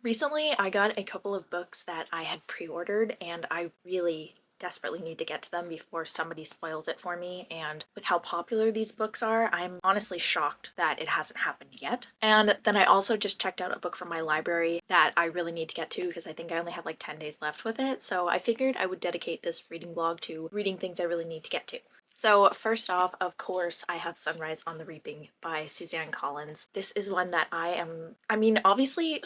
Recently, I got a couple of books that I had pre-ordered and I really desperately need to get to them before somebody spoils it for me, and with how popular these books are, I'm honestly shocked that it hasn't happened yet. And then I also just checked out a book from my library that I really need to get to because I think I only have like 10 days left with it, so I figured I would dedicate this reading vlog to reading things I really need to get to. So first off, of course, I have Sunrise on the Reaping by Suzanne Collins. This is one that I mean, obviously,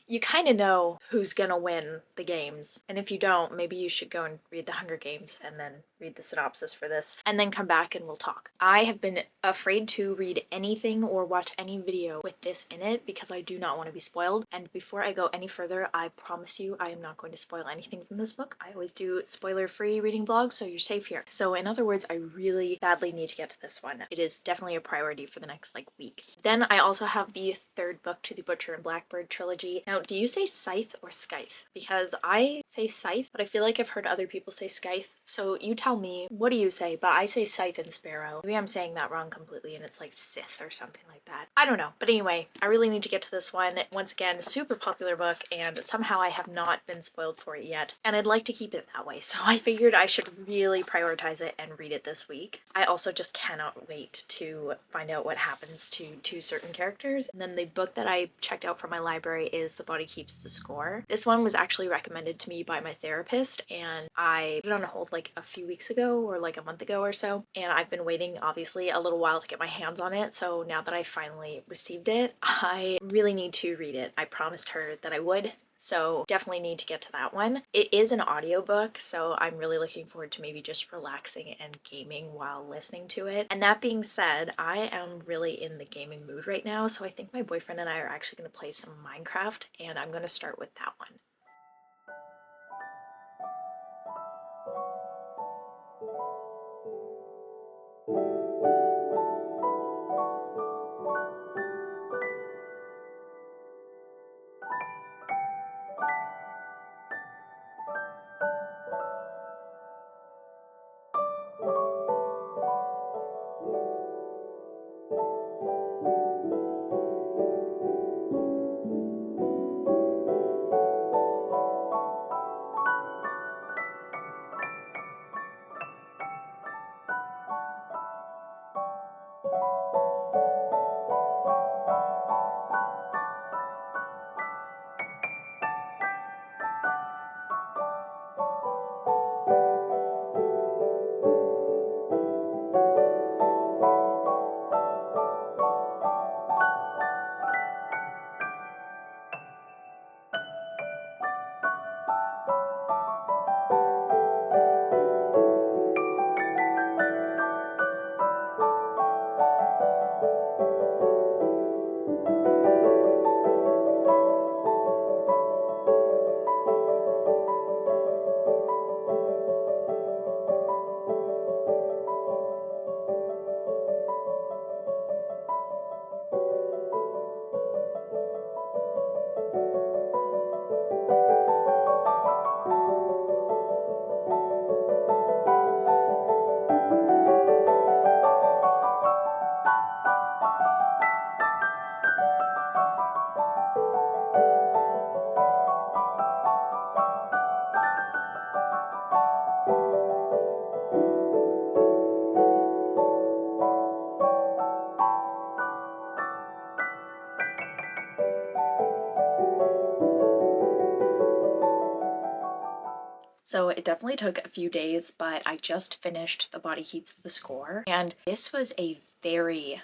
you kind of know who's gonna win the games. And if you don't, maybe you should go and read The Hunger Games and then read the synopsis for this, and then come back and we'll talk. I have been afraid to read anything or watch any video with this in it because I do not want to be spoiled. And before I go any further, I promise you I am not going to spoil anything from this book. I always do spoiler-free reading vlogs, so you're safe here. So in other words, I really badly need to get to this one. It is definitely a priority for the next week. Then I also have the third book to the Butcher and Blackbird trilogy. Now, do you say scythe or scythe? Because I say scythe, but I feel like I've heard other people say scythe. So you tell me, what do you say? But I say Scythe and Sparrow. Maybe I'm saying that wrong completely and it's like Sith or something like that. I don't know. But anyway, I really need to get to this one. Once again, super popular book, and somehow I have not been spoiled for it yet. And I'd like to keep it that way, so I figured I should really prioritize it and read it this week. I also just cannot wait to find out what happens to two certain characters. And then the book that I checked out from my library is The Body Keeps the Score. This one was actually recommended to me by my therapist, and I put it on a hold like a few weeks ago or like a month ago or so, and I've been waiting obviously a little while to get my hands on it, so now that I finally received it, I really need to read it. I promised her that I would, so definitely need to get to that one. It is an audiobook, so I'm really looking forward to maybe just relaxing and gaming while listening to it. And that being said, I am really in the gaming mood right now, so I think my boyfriend and I are actually going to play some Minecraft, and I'm going to start with that one. So it definitely took a few days, but I just finished The Body Keeps the Score, and this was a very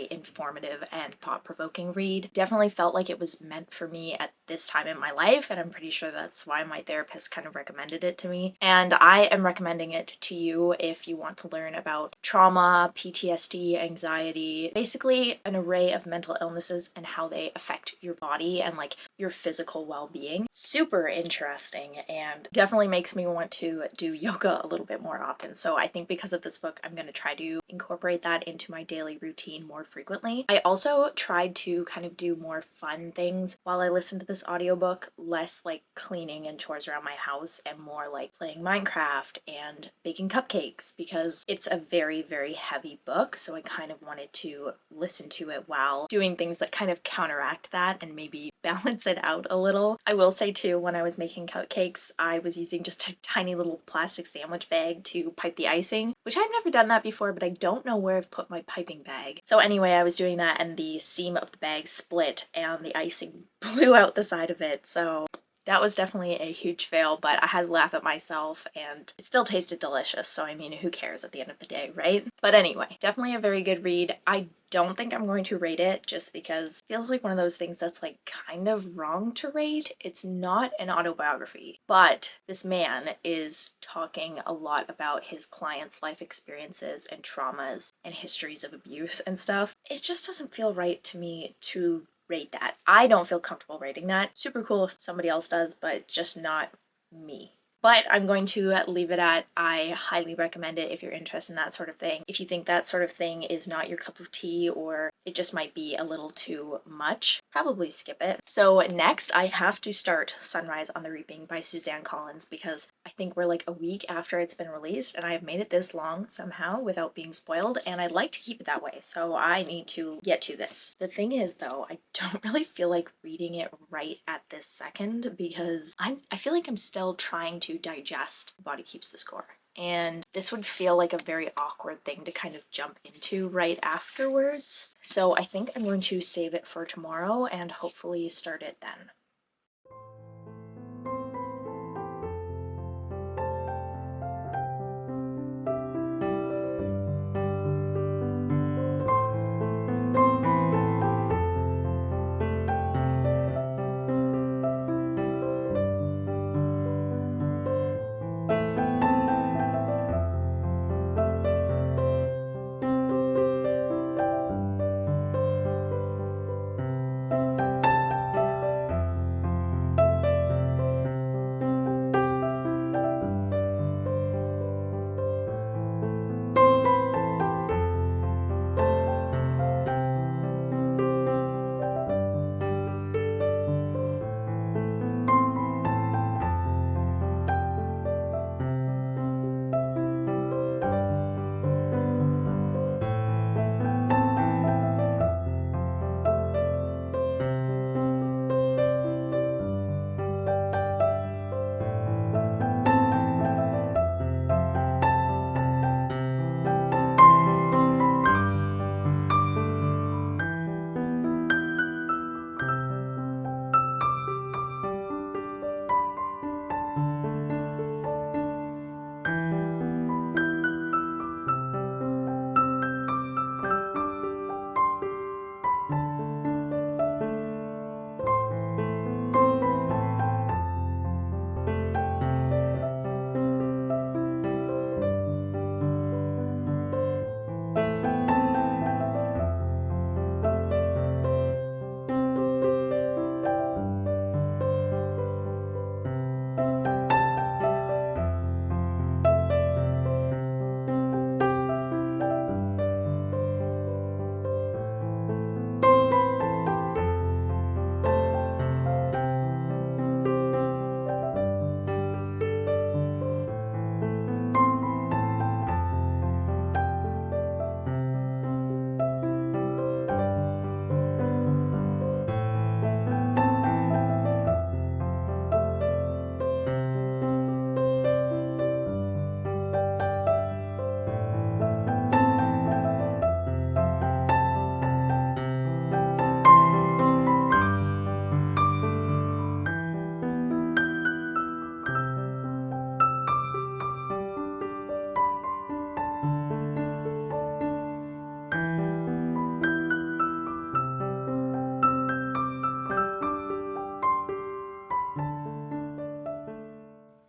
informative and thought-provoking read. Definitely felt like it was meant for me at this time in my life, and I'm pretty sure that's why my therapist kind of recommended it to me. And I am recommending it to you if you want to learn about trauma, PTSD, anxiety, basically an array of mental illnesses and how they affect your body and like your physical well-being. Super interesting, and definitely makes me want to do yoga a little bit more often. So I think because of this book, I'm going to try to incorporate that into my daily routine clean more frequently. I also tried to kind of do more fun things while I listened to this audiobook, less like cleaning and chores around my house and more like playing Minecraft and baking cupcakes, because it's a very, very heavy book. So I kind of wanted to listen to it while doing things that kind of counteract that and maybe balance it out a little. I will say too, when I was making cupcakes, I was using just a tiny little plastic sandwich bag to pipe the icing, which I've never done that before, but I don't know where I've put my piping bag. So anyway, I was doing that and the seam of the bag split and the icing blew out the side of it. So that was definitely a huge fail, but I had to laugh at myself and it still tasted delicious. So I mean, who cares at the end of the day, right? But anyway, definitely a very good read. I don't think I'm going to rate it just because it feels like one of those things that's like kind of wrong to rate. It's not an autobiography, but this man is talking a lot about his clients' life experiences and traumas and histories of abuse and stuff. It just doesn't feel right to me to rate that. I don't feel comfortable rating that. Super cool if somebody else does, but just not me. But I'm going to leave it at I highly recommend it if you're interested in that sort of thing. If you think that sort of thing is not your cup of tea or it just might be a little too much, probably skip it. So next I have to start Sunrise on the Reaping by Suzanne Collins, because I think we're like a week after it's been released and I have made it this long somehow without being spoiled, and I'd like to keep it that way. So I need to get to this. The thing is though, I don't really feel like reading it right at this second because I feel like I'm still trying to digest Body Keeps the Score. And this would feel like a very awkward thing to kind of jump into right afterwards. So I think I'm going to save it for tomorrow and hopefully start it then.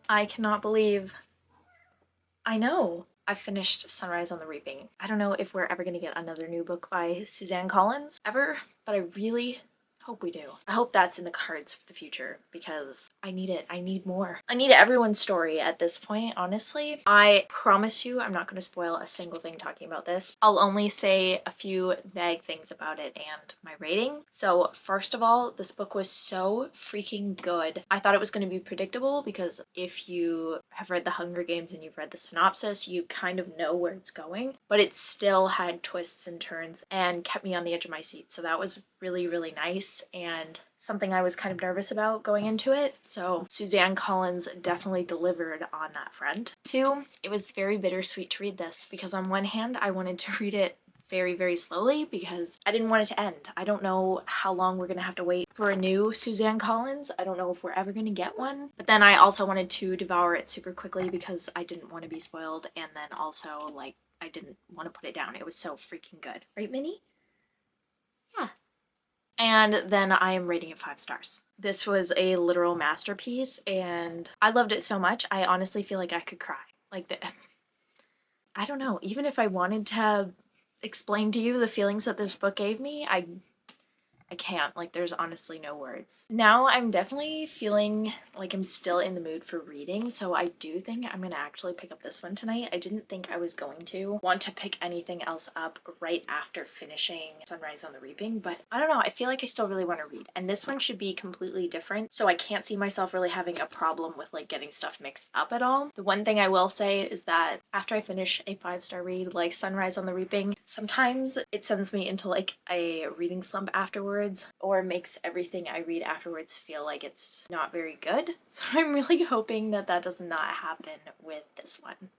I cannot believe I know I finished Sunrise on the Reaping. I don't know if we're ever going to get another new book by Suzanne Collins ever, but I really Hope we do. I hope that's in the cards for the future because I need it. I need more. I need everyone's story at this point, honestly. I promise you I'm not going to spoil a single thing talking about this. I'll only say a few vague things about it and my rating. So first of all, this book was so freaking good. I thought it was going to be predictable because if you have read The Hunger Games and you've read the synopsis, you kind of know where it's going, but it still had twists and turns and kept me on the edge of my seat. So that was really, really nice and something I was kind of nervous about going into it. So Suzanne Collins definitely delivered on that front. Two, it was very bittersweet to read this because on one hand, I wanted to read it very, very slowly because I didn't want it to end. I don't know how long we're gonna have to wait for a new Suzanne Collins. I don't know if we're ever gonna get one. But then I also wanted to devour it super quickly because I didn't want to be spoiled, and then also like I didn't want to put it down. It was so freaking good. Right, Minnie? Yeah. And then I am rating it 5 stars. This was a literal masterpiece and I loved it so much. I honestly feel like I could cry. I don't know, even if I wanted to explain to you the feelings that this book gave me, I can't. Like, there's honestly no words. Now I'm definitely feeling like I'm still in the mood for reading, so I do think I'm gonna actually pick up this one tonight. I didn't think I was going to want to pick anything else up right after finishing Sunrise on the Reaping, but I don't know, I feel like I still really want to read. And this one should be completely different, so I can't see myself really having a problem with like getting stuff mixed up at all. The one thing I will say is that after I finish a 5-star read like Sunrise on the Reaping, sometimes it sends me into like a reading slump afterwards, or makes everything I read afterwards feel like it's not very good. So I'm really hoping that that does not happen with this one.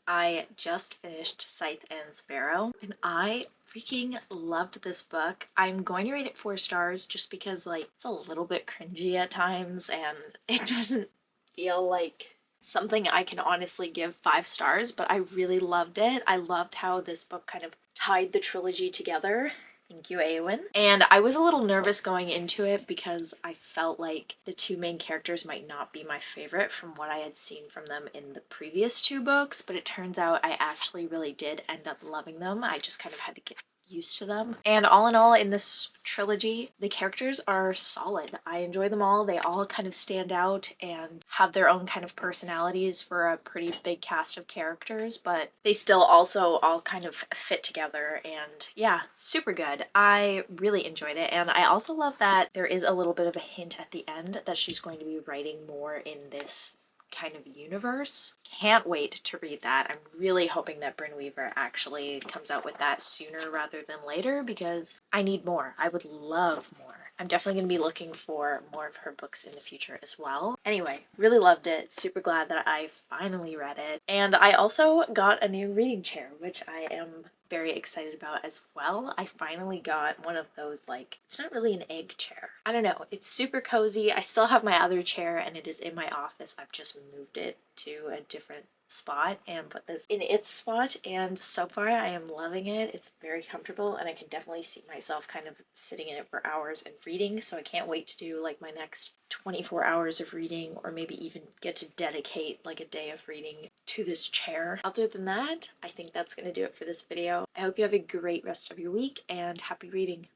I just finished Scythe and Sparrow and I freaking loved this book. I'm going to rate it 4 stars just because like it's a little bit cringy at times and it doesn't feel like something I can honestly give 5 stars, but I really loved it. I loved how this book kind of tied the trilogy together Thank you, Eowyn. And I was a little nervous going into it because I felt like the two main characters might not be my favorite from what I had seen from them in the previous two books, but it turns out I actually really did end up loving them. I just kind of had to get used to them. And all in all, in this trilogy, the characters are solid. I enjoy them all. They all kind of stand out and have their own kind of personalities for a pretty big cast of characters, but they still also all kind of fit together, and yeah, super good. I really enjoyed it, and I also love that there is a little bit of a hint at the end that she's going to be writing more in this kind of universe. Can't wait to read that. I'm really hoping that Brynn Weaver actually comes out with that sooner rather than later because I need more. I would love more. I'm definitely going to be looking for more of her books in the future as well. Anyway, really loved it. Super glad that I finally read it. And I also got a new reading chair, which I am very excited about as well. I finally got one of those, like, it's not really an egg chair. I don't know. It's super cozy. I still have my other chair and it is in my office. I've just moved it to a different spot and put this in its spot, and so far I am loving it. It's very comfortable and I can definitely see myself kind of sitting in it for hours and reading, so I can't wait to do like my next 24 hours of reading, or maybe even get to dedicate like a day of reading to this chair. Other than that, I think that's gonna do it for this video. I hope you have a great rest of your week and happy reading.